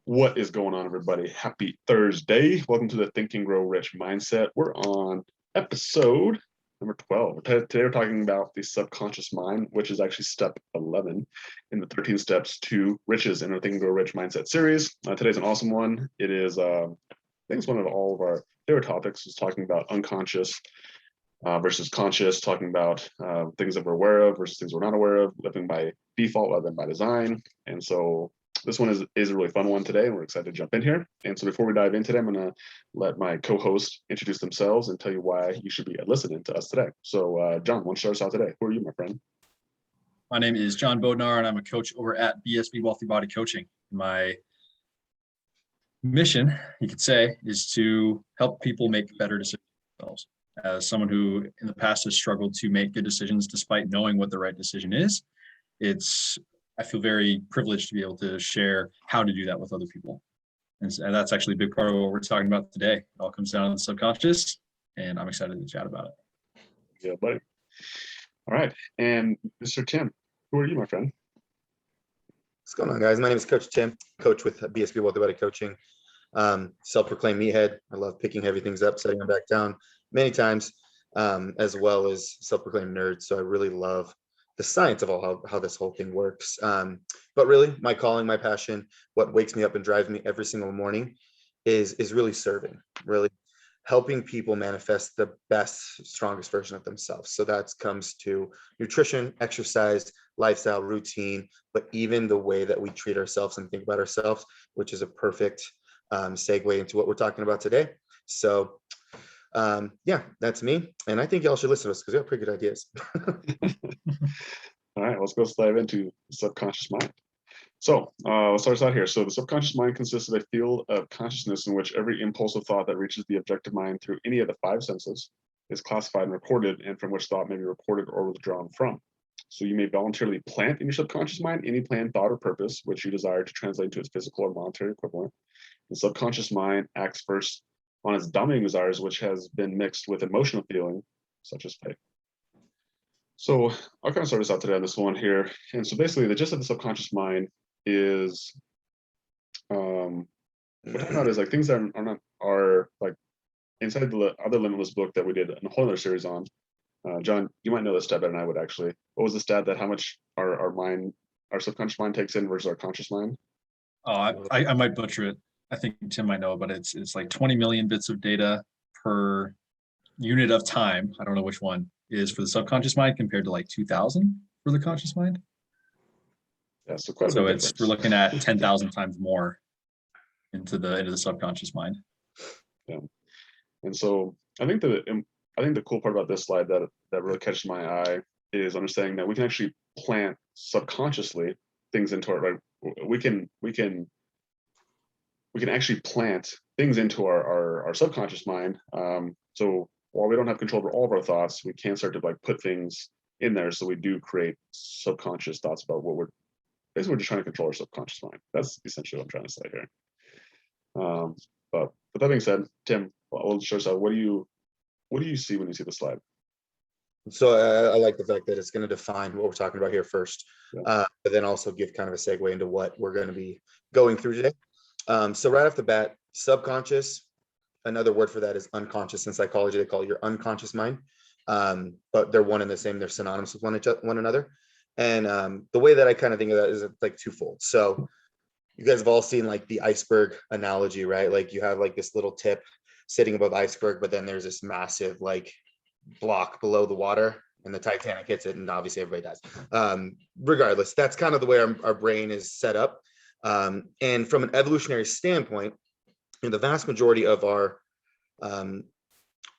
What is going on, everybody? Happy Thursday. Welcome to the Think and Grow Rich Mindset. We're on episode number 12. Today we're talking about the subconscious mind, which is actually step 11 in the 13 steps to riches in our Think and Grow Rich Mindset series. Today's an awesome one. It is, I think it's one of all of our favorite topics, is talking about unconscious versus conscious, talking about things that we're aware of versus things we're not aware of, living by default rather than by design. And so this one is a really fun one today, and we're excited to jump in here. And so before we dive in today, I'm going to let my co-host introduce themselves and tell you why you should be listening to us today. So John, why don't you start us out today? Who are you, my friend? My name is John Bodnar, and I'm a coach over at BSB Wealthy Body Coaching. My mission, you could say, is to help people make better decisions themselves. As someone who in the past has struggled to make good decisions despite knowing what the right decision is, I feel very privileged to be able to share how to do that with other people. And that's actually a big part of what we're talking about today. It all comes down to the subconscious, and I'm excited to chat about it. Yeah, buddy. All right. And Mr. Tim, who are you, my friend? What's going on, guys? My name is Coach Tim, coach with BSB Wealthy Body Coaching. Self-proclaimed meathead. I love picking heavy things up, setting them back down many times, as well as self-proclaimed nerd. So I really love the science of how this whole thing works. But really, my calling, my passion, what wakes me up and drives me every single morning is really serving, really helping people manifest the best, strongest version of themselves. So that comes to nutrition, exercise, lifestyle, routine, but even the way that we treat ourselves and think about ourselves, which is a perfect segue into what we're talking about today. So yeah, that's me. And I think y'all should listen to us because we have pretty good ideas. All right, let's go dive into the subconscious mind. So let's start us out here. So the subconscious mind consists of a field of consciousness in which every impulsive thought that reaches the objective mind through any of the five senses is classified and recorded, and from which thought may be recorded or withdrawn from. So you may voluntarily plant in your subconscious mind any planned thought or purpose which you desire to translate into its physical or monetary equivalent. The subconscious mind acts first on its dominating desires, which has been mixed with emotional feeling, such as faith. So I'll kind of start us out today on this one here. And so basically the gist of the subconscious mind is, what we're talking about is like things that are like inside the other Limitless book that we did a whole other series on. John, you might know this stat better than I would actually. What was the stat that how much our subconscious mind takes in versus our conscious mind? Oh, I might butcher it. I think Tim might know, but it's like 20 million bits of data per unit of time. I don't know which one is for the subconscious mind compared to like 2,000 for the conscious mind. Yeah, so quite a so bit it's we're looking at 10,000 times more into the subconscious mind. Yeah, and so I think the cool part about this slide that really catches my eye is understanding that we can actually plant subconsciously things into our, right? We can actually plant things into our subconscious mind. So while we don't have control over all of our thoughts, we can start to like put things in there. So we do create subconscious thoughts about what we're just trying to control our subconscious mind. That's essentially what I'm trying to say here. But with that being said, Tim, we'll show us out. What do you see when you see the slide? So I like the fact that it's going to define what we're talking about here first, yeah. But then also give kind of a segue into what we're going to be going through today. So right off the bat, subconscious, another word for that is unconscious. In psychology, they call it your unconscious mind, but they're one and the same. They're synonymous with one another. And the way that I kind of think of that is like twofold. So you guys have all seen like the iceberg analogy, right? Like you have like this little tip sitting above iceberg, but then there's this massive like block below the water, and the Titanic hits it, and obviously everybody dies. Regardless, that's kind of the way our brain is set up. And from an evolutionary standpoint, the vast majority of our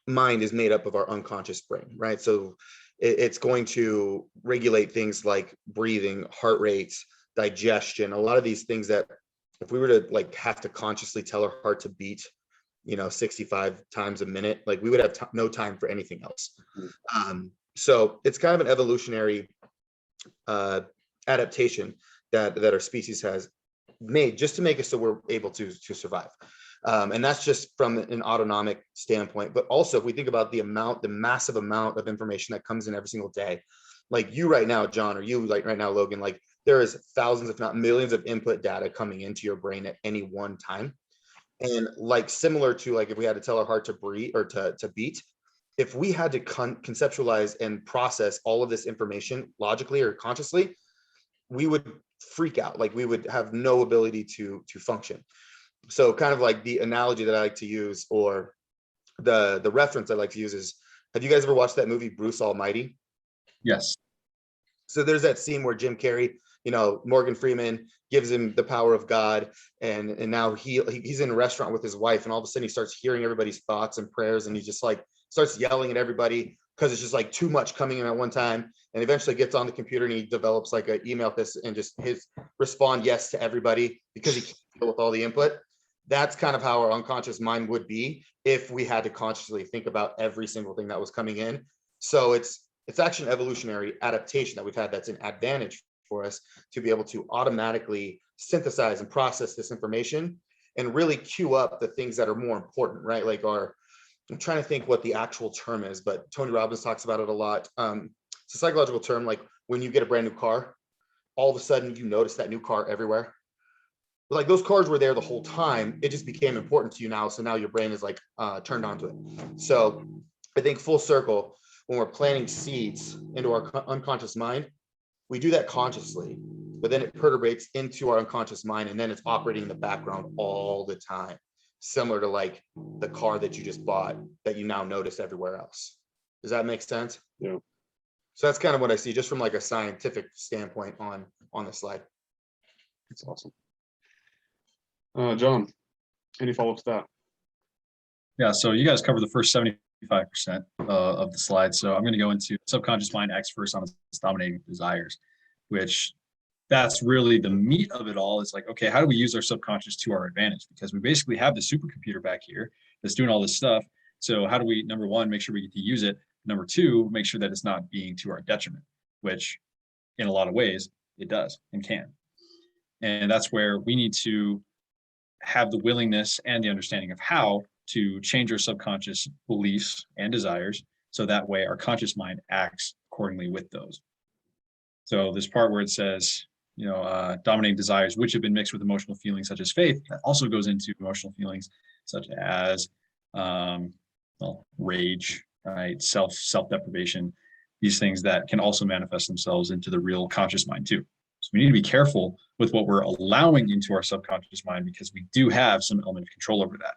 mind is made up of our unconscious brain, right? So it's going to regulate things like breathing, heart rates, digestion, a lot of these things that if we were to like have to consciously tell our heart to beat 65 times a minute, like we would have no time for anything else. So it's kind of an evolutionary adaptation that our species has made just to make us so we're able to survive. And that's just from an autonomic standpoint. But also if we think about the massive amount of information that comes in every single day, like you right now, John, or you like right now, Logan, like there is thousands, if not millions of input data coming into your brain at any one time. And like similar to like if we had to tell our heart to breathe or to beat, if we had to conceptualize and process all of this information logically or consciously, we would freak out. Like we would have no ability to function. So kind of like the analogy that I like to use, or the reference I like to use is, have you guys ever watched that movie Bruce Almighty? Yes. So there's that scene where Jim Carrey, Morgan Freeman gives him the power of God, and now he's in a restaurant with his wife, and all of a sudden he starts hearing everybody's thoughts and prayers, and he just like starts yelling at everybody because it's just like too much coming in at one time, and eventually gets on the computer and he develops like an email this and just respond yes to everybody because he can't deal with all the input. That's kind of how our unconscious mind would be if we had to consciously think about every single thing that was coming in. So it's actually an evolutionary adaptation that we've had that's an advantage for us to be able to automatically synthesize and process this information and really queue up the things that are more important, right? Like I'm trying to think what the actual term is, but Tony Robbins talks about it a lot. It's a psychological term, like when you get a brand new car, all of a sudden you notice that new car everywhere. Like those cars were there the whole time. It just became important to you now. So now your brain is like turned onto it. So I think full circle, when we're planting seeds into our unconscious mind, we do that consciously, but then it perturbates into our unconscious mind, and then it's operating in the background all the time, similar to like the car that you just bought that you now notice everywhere else. Does that make sense? Yeah. So that's kind of what I see just from like a scientific standpoint on the slide. That's awesome. John, any follow-up to that? Yeah, so you guys covered the first 75% of the slide. So I'm going to go into subconscious mind acts first on its dominating desires, which that's really the meat of it all. It's like, okay, how do we use our subconscious to our advantage? Because we basically have the supercomputer back here that's doing all this stuff. So how do we, number one, make sure we get to use it? Number two, make sure that it's not being to our detriment, which in a lot of ways it does and can. And that's where we need to have the willingness and the understanding of how to change our subconscious beliefs and desires, so that way our conscious mind acts accordingly with those. So this part where it says, dominating desires, which have been mixed with emotional feelings such as faith, that also goes into emotional feelings such as rage, right? Self-deprivation, these things that can also manifest themselves into the real conscious mind too. So we need to be careful with what we're allowing into our subconscious mind, because we do have some element of control over that,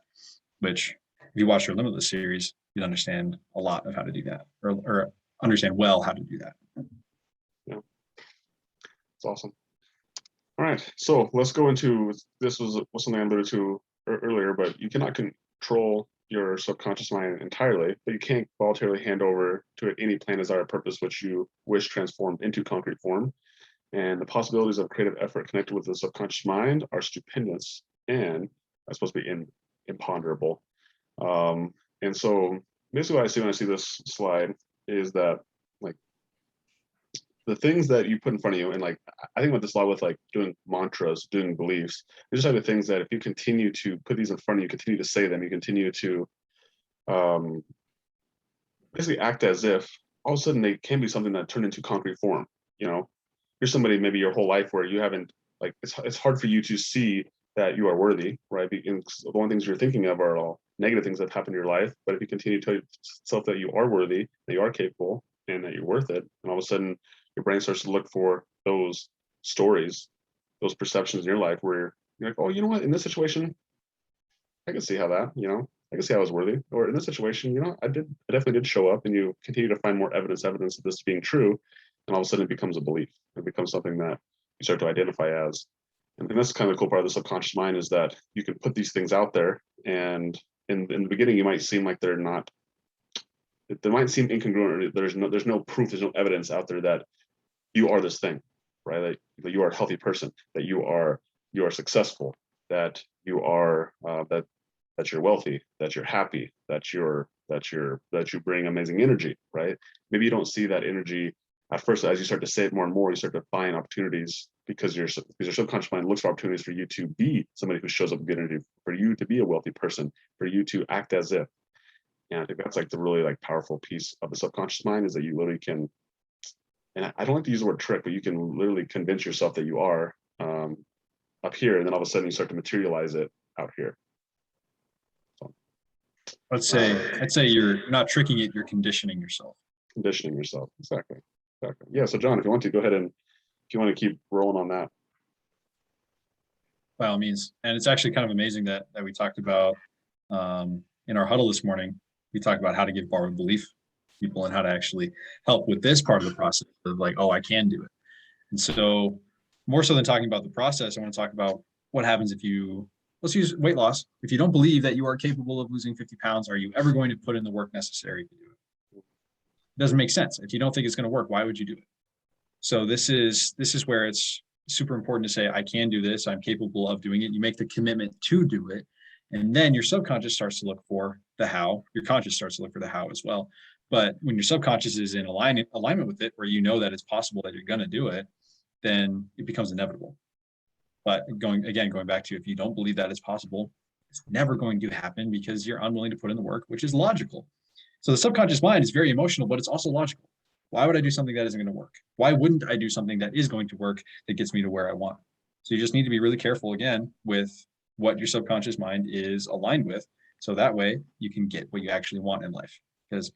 which if you watch your Limitless series, you'd understand a lot of how to do that, or understand well how to do that. Yeah, it's awesome. All right, so let's go into, this was something I alluded to earlier, but you cannot control your subconscious mind entirely, but you can't voluntarily hand over to it any plan, desire, purpose which you wish transformed into concrete form. And the possibilities of creative effort connected with the subconscious mind are stupendous and are supposed to be imponderable. And so basically what I see when I see this slide is that like the things that you put in front of you, and like I think about this a lot with like doing mantras, doing beliefs, these are the things that if you continue to put these in front of you, continue to say them, you continue to basically act as if all of a sudden they can be something that turned into concrete form. You're somebody maybe your whole life where you haven't, like, it's hard for you to see that you are worthy, right? Because the only things you're thinking of are all negative things that have happened in your life. But if you continue to tell yourself that you are worthy, that you are capable, and that you're worth it, and all of a sudden your brain starts to look for those stories, those perceptions in your life where you're like, oh, you know what, in this situation, I can see how that, I can see how I was worthy. Or in this situation, I definitely did show up, and you continue to find more evidence of this being true. And all of a sudden it becomes a belief. It becomes something that you start to identify as. And that's kind of the cool part of the subconscious mind, is that you can put these things out there, and in the beginning you might seem like they might seem incongruent. There's no proof, there's no evidence out there that you are this thing, right? That you are a healthy person, that you are successful, that you are that you're wealthy, that you're happy, that you bring amazing energy, right? Maybe you don't see that energy at first. As you start to say it more and more, you start to find opportunities, because your subconscious mind looks for opportunities for you to be somebody who shows up with good energy, for you to be a wealthy person, for you to act as if. And I think that's like the really like powerful piece of the subconscious mind, is that you literally can and I don't like to use the word trick, but you can literally convince yourself that you are up here, and then all of a sudden you start to materialize it out here. I'd say you're not tricking it, you're conditioning yourself. Conditioning yourself. Exactly. Yeah. So John, if you want to go ahead and if you want to keep rolling on that. By all means. And it's actually kind of amazing that we talked about in our huddle this morning, we talked about how to give borrowed belief to people and how to actually help with this part of the process of like, oh, I can do it. And so more so than talking about the process, I want to talk about what happens if you, let's use weight loss. If you don't believe that you are capable of losing 50 pounds, are you ever going to put in the work necessary to do it? It doesn't make sense. If you don't think it's going to work, why would you do it? So this is where it's super important to say, I can do this. I'm capable of doing it. You make the commitment to do it. And then your subconscious starts to look for the how. Your conscious starts to look for the how as well. But when your subconscious is in alignment with it, where you know that it's possible that you're going to do it, then it becomes inevitable. But going back to, if you don't believe that it's possible, it's never going to happen because you're unwilling to put in the work, which is logical. So the subconscious mind is very emotional, but it's also logical. Why would I do something that isn't going to work? Why wouldn't I do something that is going to work that gets me to where I want? So you just need to be really careful again with what your subconscious mind is aligned with. So that way you can get what you actually want in life, because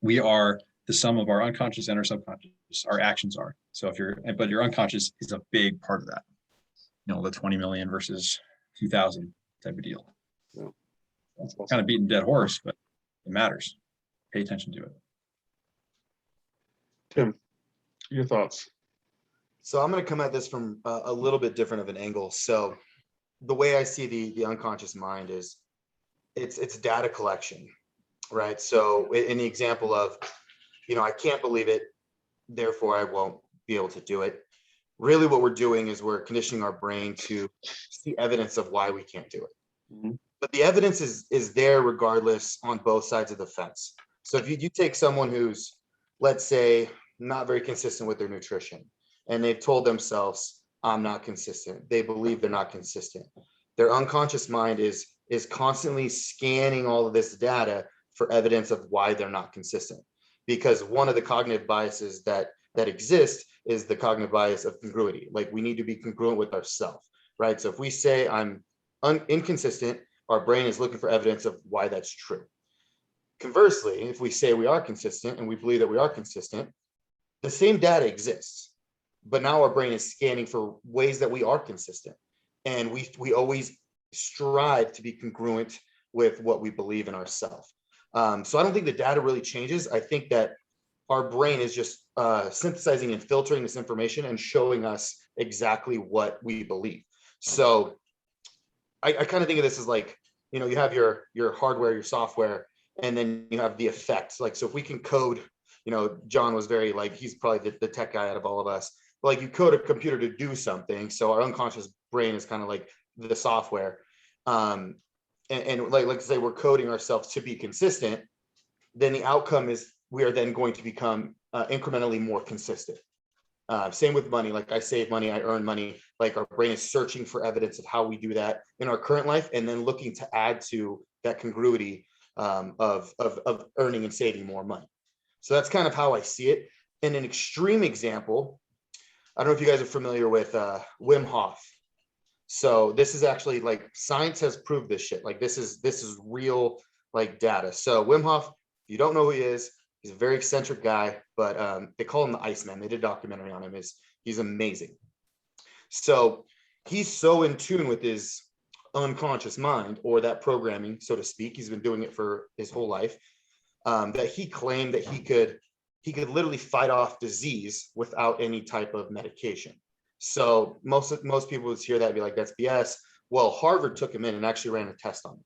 we are the sum of our unconscious and our subconscious, our actions are. So but your unconscious is a big part of that, the 20 million versus 2000 type of deal. Yeah. It's kind of beating a dead horse, but it matters. Pay attention to it. Tim, your thoughts? So I'm going to come at this from a little bit different of an angle. So the way I see the unconscious mind is it's data collection, right? So in the example of, I can't believe it, therefore I won't be able to do it. Really what we're doing is we're conditioning our brain to see evidence of why we can't do it. Mm-hmm. But the evidence is there regardless on both sides of the fence. So if you take someone who's, let's say, not very consistent with their nutrition, and they've told themselves, I'm not consistent. They believe they're not consistent. Their unconscious mind is constantly scanning all of this data for evidence of why they're not consistent. Because one of the cognitive biases that exist is the cognitive bias of congruity. Like, we need to be congruent with ourselves, right? So if we say I'm inconsistent, our brain is looking for evidence of why that's true. Conversely, if we say we are consistent and we believe that we are consistent, the same data exists, but now our brain is scanning for ways that we are consistent. And we always strive to be congruent with what we believe in ourselves. So I don't think the data really changes. I think that our brain is just synthesizing and filtering this information and showing us exactly what we believe. So I kind of think of this as like, you have your hardware, your software, and then you have the effects. Like, so if we can code, John was very like, he's probably the tech guy out of all of us. But like, you code a computer to do something. So our unconscious brain is kind of like the software. And like say we're coding ourselves to be consistent, then the outcome is we are then going to become incrementally more consistent. Same with money. Like, I save money, I earn money. Like, our brain is searching for evidence of how we do that in our current life, and then looking to add to that congruity of earning and saving more money. So that's kind of how I see it. In an extreme example, I don't know if you guys are familiar with Wim Hof. So this is actually, like, science has proved this shit. Like, this is real, like, data. So Wim Hof, if you don't know who he is, he's a very eccentric guy, but they call him the Iceman. They did a documentary on him. He's amazing. So he's so in tune with his unconscious mind, or that programming, so to speak. He's been doing it for his whole life, that he claimed that he could literally fight off disease without any type of medication. So most people would hear that and be like, that's BS. Well, Harvard took him in and actually ran a test on him.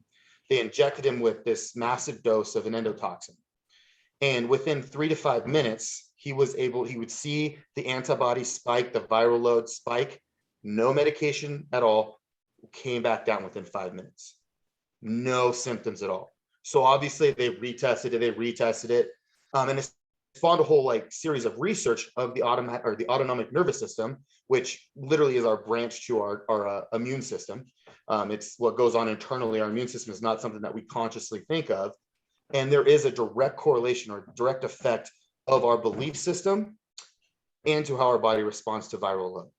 They injected him with this massive dose of an endotoxin. And within 3 to 5 minutes, he would see the antibody spike, the viral load spike, no medication at all, came back down within 5 minutes. No symptoms at all. So obviously they retested it. And it's spawned a whole series of research of the autonomic nervous system, which literally is our branch to our immune system. It's what goes on internally. Our immune system is not something that we consciously think of. And there is a direct correlation or direct effect of our belief system and to how our body responds to viral load.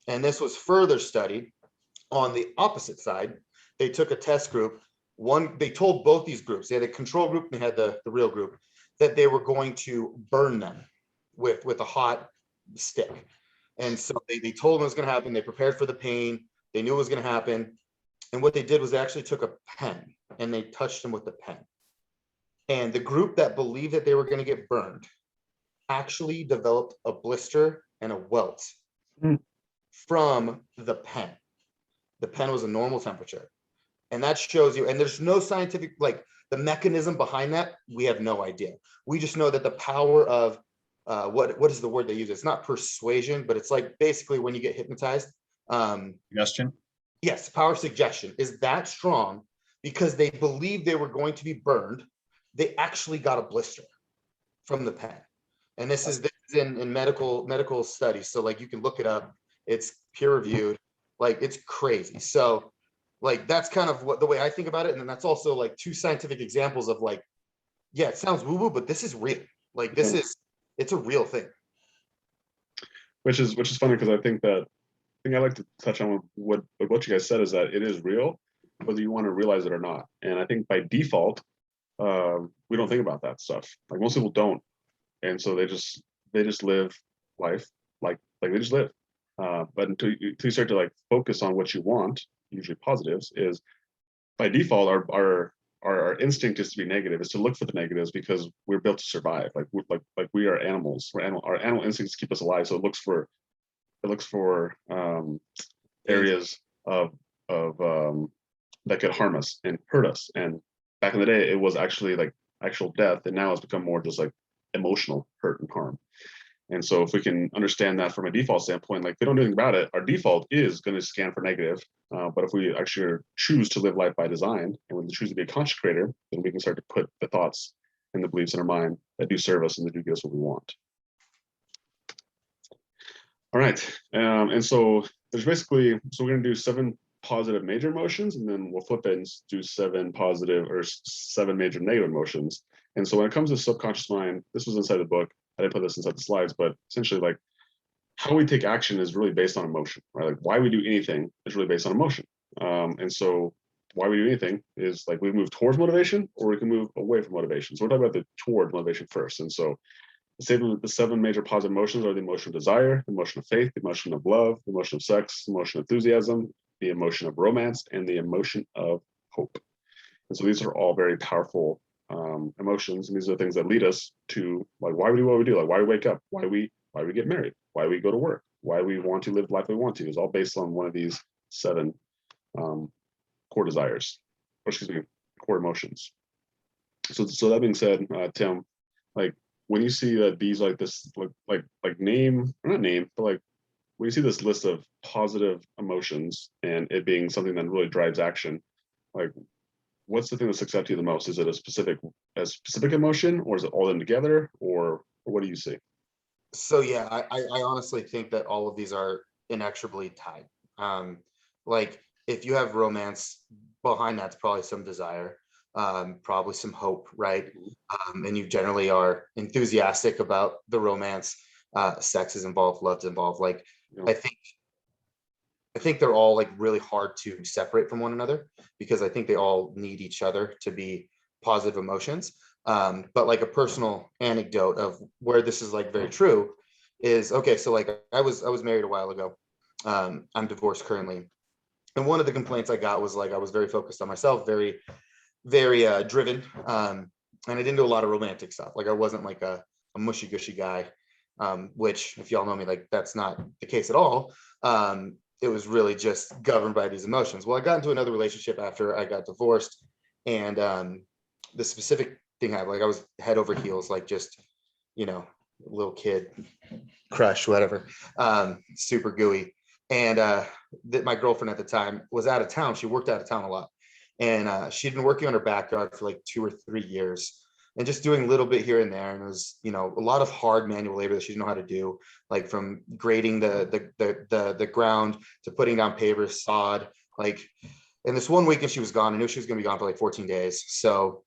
And this was further studied on the opposite side. They took a test group. They told both these groups, they had a control group and they had the real group, that they were going to burn them with a hot stick. And so they told them it was going to happen. They prepared for the pain. They knew it was going to happen. And what they did was they actually took a pen and they touched them with the pen. And the group that believed that they were going to get burned actually developed a blister and a welt from the pen. The pen was a normal temperature. And that shows you, and there's no scientific, like the mechanism behind that, we have no idea. We just know that the power of, what is the word they use? It's not persuasion, but it's like basically when you get hypnotized. Suggestion. Yes, power suggestion is that strong because they believed they were going to be burned. They actually got a blister from the pen. And this is in medical studies. So like you can look it up. It's peer reviewed. Like it's crazy. So like that's kind of what the way I think about it. And then that's also like two scientific examples of like, yeah, it sounds woo-woo, but this is real. Like this is, it's a real thing. Which is funny because I think I like to touch on what you guys said is that it is real, whether you want to realize it or not. And I think by default, we don't think about that stuff. Like most people don't, and so they just live life like they just live. But until you start to like focus on what you want, usually positives, is by default our instinct is to be negative, is to look for the negatives because we're built to survive. Like we are animals. Our animal instincts keep us alive. So it looks for areas of that could harm us and hurt us. And back in the day, it was actually like actual death, and now it's become more just like emotional hurt and harm. And so if we can understand that from a default standpoint, like if we don't do anything about it, our default is going to scan for negative. But if we actually choose to live life by design and we choose to be a conscious creator, then we can start to put the thoughts and the beliefs in our mind that do serve us and that do give us what we want. All right. And so there's basically, so we're going to do 7 positive major emotions, and then we'll flip it and do 7 major negative emotions. And so when it comes to subconscious mind, this was inside the book. I didn't put this inside the slides, but essentially like how we take action is really based on emotion, right? Like why we do anything is really based on emotion. And so why we do anything is like we move towards motivation or we can move away from motivation. So we're talking about the toward motivation first. And so the 7 major positive emotions are the emotion of desire, the emotion of faith, the emotion of love, the emotion of sex, the emotion of enthusiasm, the emotion of romance, and the emotion of hope. And so these are all very powerful emotions, and these are the things that lead us to like why we do what we do, like why we wake up, why we get married, why we go to work, why we want to live the life we want to. Is all based on one of these 7 core desires, or excuse me, core emotions. So that being said, Tim, like when you see these like this like name, or not name, but like when you see this list of positive emotions and it being something that really drives action, like what's the thing that sticks out to you the most? Is it a specific emotion, or is it all in together, or what do you see? So yeah, I honestly think that all of these are inexorably tied. Like if you have romance behind, that's probably some desire, probably some hope, right? And you generally are enthusiastic about the romance. Sex is involved, love's involved. Like Yeah. I think they're all like really hard to separate from one another because I think they all need each other to be positive emotions. But like a personal anecdote of where this is like very true is, okay, so like I was married a while ago. I'm divorced currently. And one of the complaints I got was like I was very focused on myself, very, very driven. And I didn't do a lot of romantic stuff. Like I wasn't like a mushy gushy guy, which if y'all know me, like that's not the case at all. It was really just governed by these emotions. Well, I got into another relationship after I got divorced, and the specific thing I was head over heels, like just, little kid crush, whatever, super gooey. And my girlfriend at the time was out of town. She worked out of town a lot, and she'd been working on her backyard for like 2 or 3 years. And just doing a little bit here and there. And it was, a lot of hard manual labor that she didn't know how to do, like from grading the ground to putting down pavers, sod. Like, and this one weekend she was gone. I knew she was going to be gone for like 14 days. So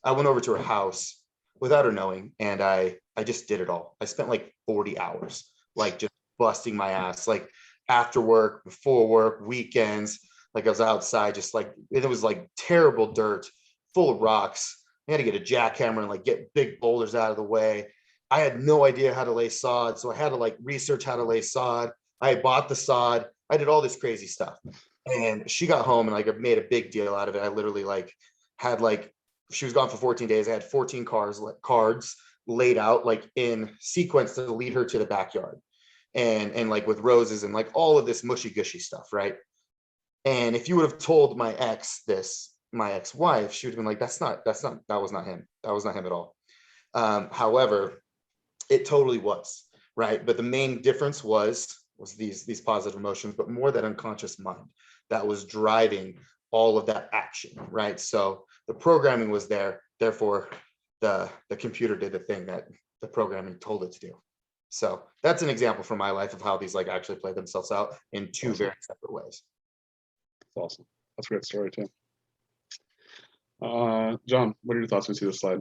I went over to her house without her knowing. And I I just did it all. I spent like 40 hours, like just busting my ass, like after work, before work, weekends. Like I was outside, just like it was like terrible dirt, full of rocks. I had to get a jackhammer and like get big boulders out of the way. I had no idea how to lay sod, so I had to like research how to lay sod. I bought the sod. I did all this crazy stuff. And she got home and like I made a big deal out of it. I literally like had like she was gone for 14 days. I had 14 cards laid out like in sequence to lead her to the backyard. And like with roses and like all of this mushy gushy stuff, right? And if you would have told my ex-wife, she would have been like, that was not him. That was not him at all. However, it totally was, right? But the main difference was these positive emotions, but more that unconscious mind that was driving all of that action, right? So the programming was there, therefore the computer did the thing that the programming told it to do. So that's an example from my life of how these like actually play themselves out in two very separate ways. That's awesome. That's a great story too. John, what are your thoughts when you see this slide?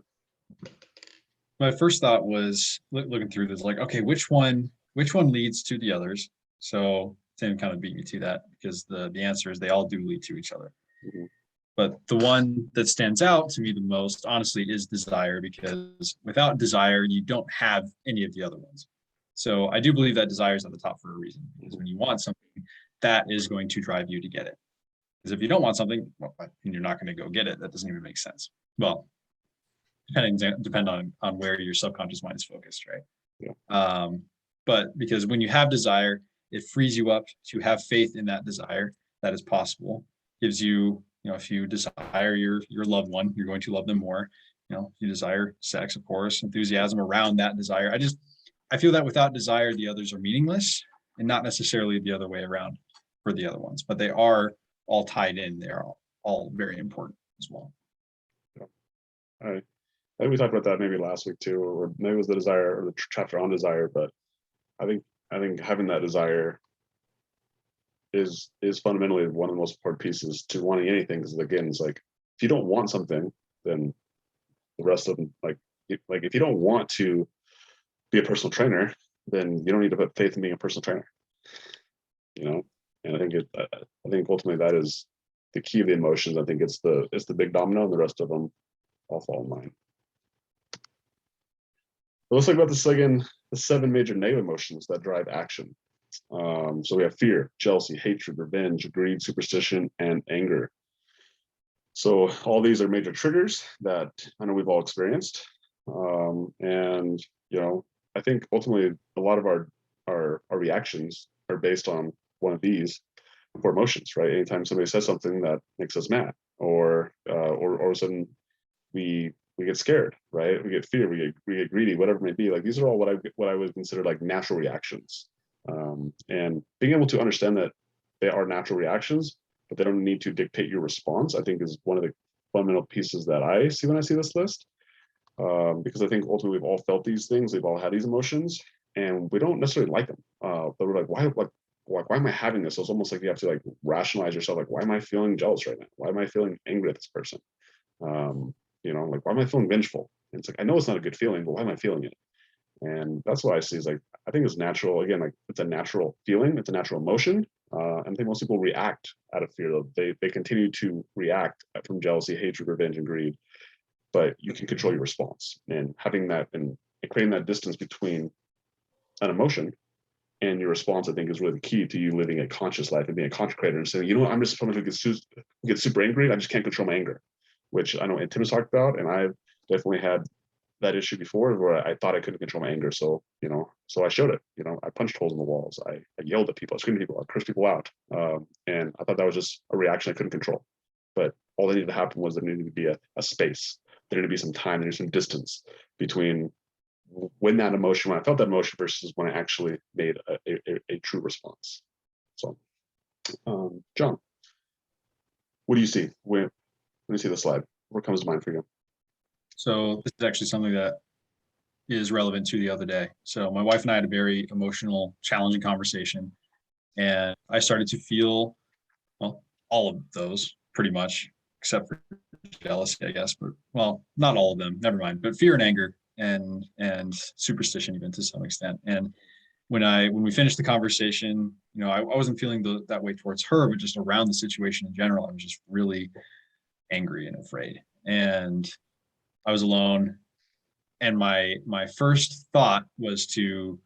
My first thought was looking through this, like, okay, which one leads to the others? So Tim kind of beat me to that because the answer is they all do lead to each other. Mhm. But the one that stands out to me the most, honestly, is desire, because without desire, you don't have any of the other ones. So I do believe that desire is at the top for a reason, because when you want something, that is going to drive you to get it. Because if you don't want something, well, you're not going to go get it. That doesn't even make sense. Well, depend on where your subconscious mind is focused, right? Yeah. But because when you have desire, it frees you up to have faith in that desire that is possible. Gives you, if you desire your loved one, you're going to love them more. If you desire sex, of course, enthusiasm around that desire. I feel that without desire, the others are meaningless, and not necessarily the other way around for the other ones, but they are all tied in. They are all very important as well. I think we talked about that maybe last week too, or maybe it was the desire or the chapter on desire. But I think having that desire is fundamentally one of the most important pieces to wanting anything. Because again, it's like if you don't want something, then the rest of them, like if you don't want to be a personal trainer, then you don't need to put faith in being a personal trainer. And I think ultimately that is the key of the emotions. I think it's the big domino, and the rest of them all fall in line. But let's talk about the 7 major negative emotions that drive action. So we have fear, jealousy, hatred, revenge, greed, superstition, and anger. So all these are major triggers that I know we've all experienced. And I think ultimately a lot of our reactions are based on one of these 4 emotions, right? Anytime somebody says something that makes us mad, or all of a sudden we get scared, right? We get fear, we get greedy, whatever it may be. Like these are all what I would consider like natural reactions. And being able to understand that they are natural reactions, but they don't need to dictate your response, I think is one of the fundamental pieces that I see when I see this list. Because I think ultimately we've all felt these things, we've all had these emotions, and we don't necessarily like them. But we're like, why am I having this? So it's almost like you have to like rationalize yourself, like, why am I feeling jealous right now? Why am I feeling angry at this person? Like, why am I feeling vengeful? And it's like, I know it's not a good feeling, but why am I feeling it? And that's what I see is like, I think it's natural. Again, like it's a natural feeling, it's a natural emotion. And I think most people react out of fear. They continue to react from jealousy, hatred, revenge, and greed. But you can control your response, and having that and creating that distance between an emotion and your response, I think, is really the key to you living a conscious life and being a content creator and saying, I'm just someone who gets super angry. I just can't control my anger, which I know Tim has talked about, and I've definitely had that issue before where I thought I couldn't control my anger. So, so I showed it. I punched holes in the walls. I yelled at people. I screamed at people. I cursed people out. And I thought that was just a reaction I couldn't control. But all that needed to happen was there needed to be a space. There needed to be some time. There needed some distance between when I felt that emotion versus when I actually made a true response. So, John, what do you see when you see the slide? What comes to mind for you? So this is actually something that is relevant to the other day. So my wife and I had a very emotional, challenging conversation, and I started to feel, well, all of those pretty much, except for jealousy, I guess, but well, not all of them, never mind. But fear and anger and superstition even to some extent. And when we finished the conversation, I wasn't feeling that way towards her, but just around the situation in general, I was just really angry and afraid. And I was alone. And my first thought was to,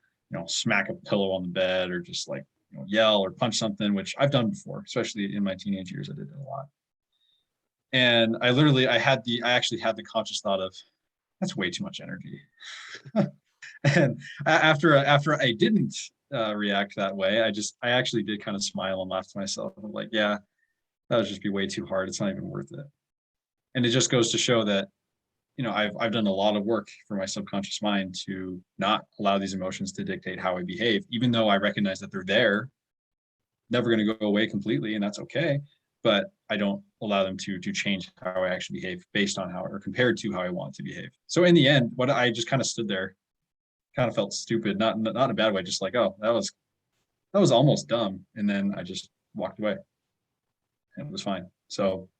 smack a pillow on the bed or just like, yell or punch something, which I've done before, especially in my teenage years. I did it a lot. And I actually had the conscious thought of, that's way too much energy. And after I didn't react that way, I actually did kind of smile and laugh to myself. I'm like, yeah, that would just be way too hard. It's not even worth it. And it just goes to show that, I've done a lot of work for my subconscious mind to not allow these emotions to dictate how I behave, even though I recognize that they're there, never going to go away completely, and that's okay. But I don't allow them to change how I actually behave based on or compared to how I want to behave. So in the end, what I just kind of stood there, kind of felt stupid, not in a bad way, just like, oh, that was almost dumb. And then I just walked away and it was fine. So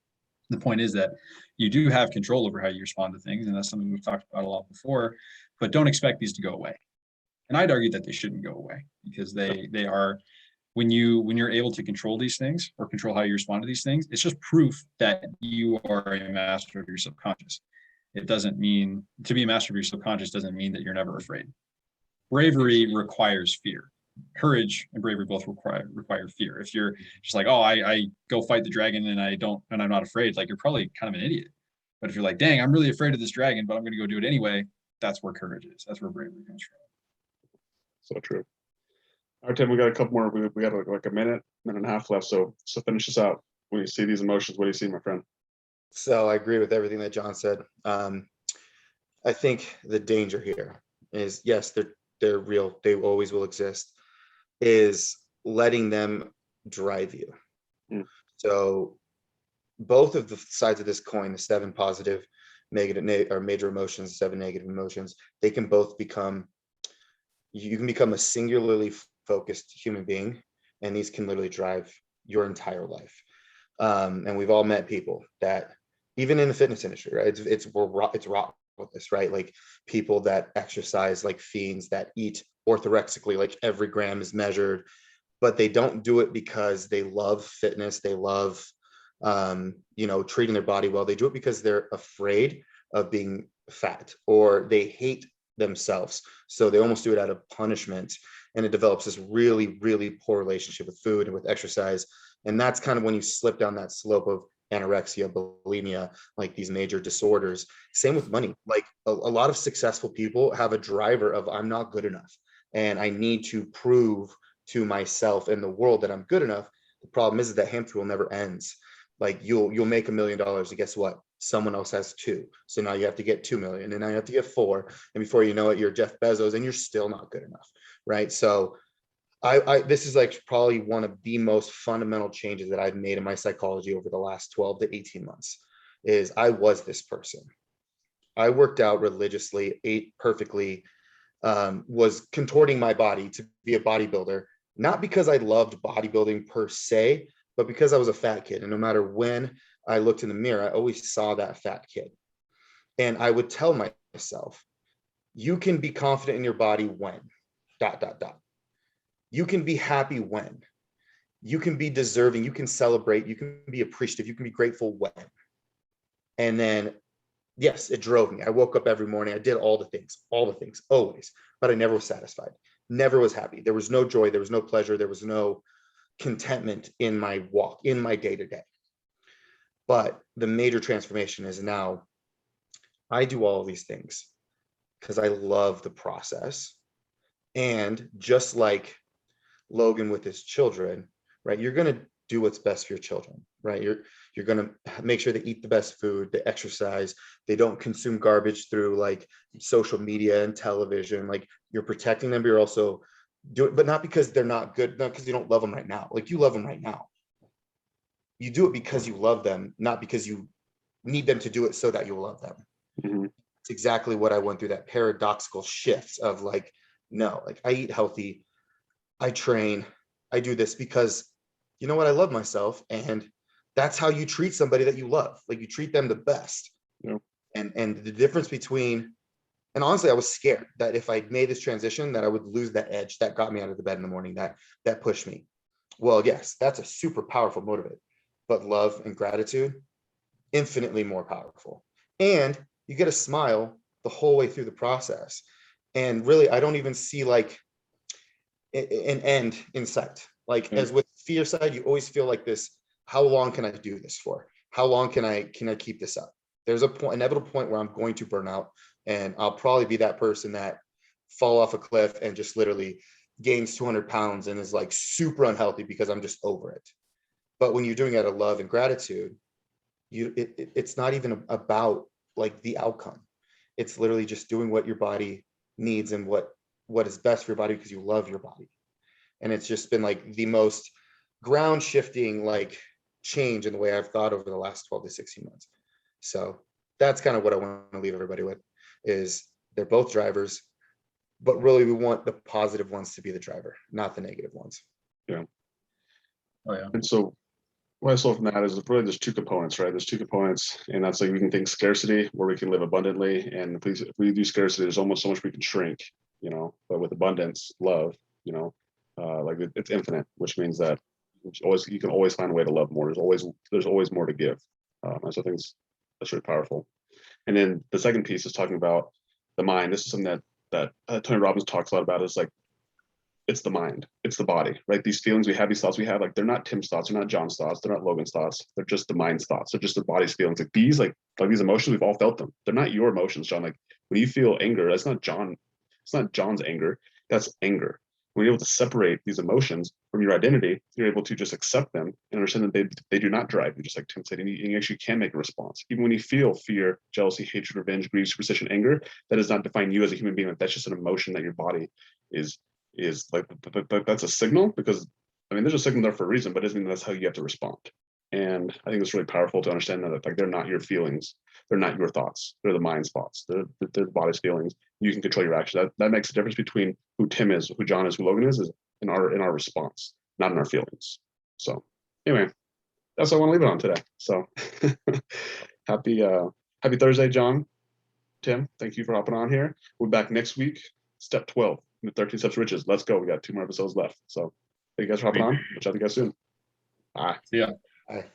the point is that you do have control over how you respond to things. And that's something we've talked about a lot before, but don't expect these to go away. And I'd argue that they shouldn't go away because they are, when you're able to control these things or control how you respond to these things, it's just proof that you are a master of your subconscious. It doesn't mean to be a master of your subconscious doesn't mean that you're never afraid. Bravery requires fear. Courage and bravery both require fear. If you're just like, oh, I go fight the dragon and I'm not afraid, like you're probably kind of an idiot. But if you're like, dang, I'm really afraid of this dragon, but I'm going to go do it anyway, that's where courage is. That's where bravery comes from. So true. All right, Tim, we got a couple more. We got like a minute and a half left. So finish this out. When you see these emotions, what do you see, my friend? So I agree with everything that John said. I think the danger here is, yes, they're real. They always will exist. Is letting them drive you. So both of the sides of this coin, the 7 positive, negative, or major emotions, 7 negative emotions, they can both you can become a singularly focused human being, and these can literally drive your entire life. And we've all met people that, even in the fitness industry, right? It's rock with this, right? Like people that exercise like fiends, that eat orthorexically, like every gram is measured, but they don't do it because they love fitness. They love, treating their body well. They do it because they're afraid of being fat, or they hate themselves. So they almost do it out of punishment. And it develops this really, really poor relationship with food and with exercise. And that's kind of when you slip down that slope of anorexia, bulimia, like these major disorders. Same with money. Like a lot of successful people have a driver of, I'm not good enough and I need to prove to myself and the world that I'm good enough. The problem is that hamster wheel never ends. Like you'll make $1 million, and guess what? Someone else has 2. So now you have to get 2 million, and now you have to get 4. And before you know it, you're Jeff Bezos and you're still not good enough. Right. So this is like probably one of the most fundamental changes that I've made in my psychology over the last 12 to 18 months is I was this person. I worked out religiously, ate perfectly, was contorting my body to be a bodybuilder, not because I loved bodybuilding per se, but because I was a fat kid. And no matter when I looked in the mirror, I always saw that fat kid. And I would tell myself, you can be confident in your body when ... You can be happy when. You can be deserving. You can celebrate. You can be appreciative. You can be grateful when. And then, yes, it drove me. I woke up every morning. I did all the things, always. But I never was satisfied. Never was happy. There was no joy. There was no pleasure. There was no contentment in my walk, in my day-to-day. But the major transformation is now I do all of these things because I love the process. And just like Logan with his children, right? You're going to do what's best for your children, right? You're going to make sure they eat the best food, they exercise, they don't consume garbage through like social media and television. Like you're protecting them, but you're also doing it, but not because they're not good, not because you don't love them right now. Like you love them right now. You do it because you love them, not because you need them to do it so that you'll love them. Mm-hmm. It's exactly what I went through, that paradoxical shift of like, no, like I eat healthy, I train, I do this because you know what, I love myself. And that's how you treat somebody that you love. Like you treat them the best. Yeah. And the difference between And honestly, I was scared that if I made this transition, that I would lose that edge that got me out of the bed in the morning, that pushed me. Well, yes, that's a super powerful motivator, but love and gratitude, infinitely more powerful. And you get a smile the whole way through the process. And really, I don't even see like an end in sight. Like as with fear side, you always feel like this, how long can I do this for? How long can I keep this up? There's a point, inevitable point where I'm going to burn out, and I'll probably be that person that fall off a cliff and just literally gains 200 pounds and is like super unhealthy because I'm just over it. But when you're doing it out of love and gratitude, it's not even about like the outcome. It's literally just doing what your body needs and what is best for your body because you love your body. And it's just been like the most ground shifting like change in the way I've thought over the last 12 to 16 months. So that's kind of what I want to leave everybody with, is they're both drivers, but really we want the positive ones to be the driver, not the negative ones. Yeah. Oh yeah. And so what I saw from that is really there's two components, right? There's two components, and that's like we can think scarcity, where we can live abundantly, and if we do scarcity, there's almost so much we can shrink, you know. But with abundance, love, you know, like it's infinite, which means that you can always find a way to love more. There's always more to give. And so I think that's really powerful. And then the second piece is talking about the mind. This is something that Tony Robbins talks a lot about. Is like, it's the mind, it's the body, right? These feelings we have, these thoughts we have, like they're not Tim's thoughts, they're not John's thoughts, they're not Logan's thoughts. They're just the mind's thoughts. They're just the body's feelings. Like these emotions, we've all felt them. They're not your emotions, John. Like when you feel anger, that's not John. It's not John's anger. That's anger. When you're able to separate these emotions from your identity, you're able to just accept them and understand that they do not drive you, just like Tim said. And you actually can make a response. Even when you feel fear, jealousy, hatred, revenge, greed, superstition, anger, that does not define you as a human being. Like that's just an emotion that your body is like, that's a signal, because I mean, there's a signal there for a reason, but it doesn't mean that's how you have to respond. And I think it's really powerful to understand that like they're not your feelings, they're not your thoughts, they're the mind's thoughts, they're the body's feelings. You can control your action. That makes the difference between who Tim is, who John is, who Logan is in our response, not in our feelings. So anyway, that's what I want to leave it on today. So happy Thursday, John, Tim. Thank you for hopping on here. We'll be back next week, step 12. The 13 steps to riches. Let's go. We got 2 more episodes left. So thank you guys for hopping on. We'll chat to you guys soon. Bye. See ya. Bye.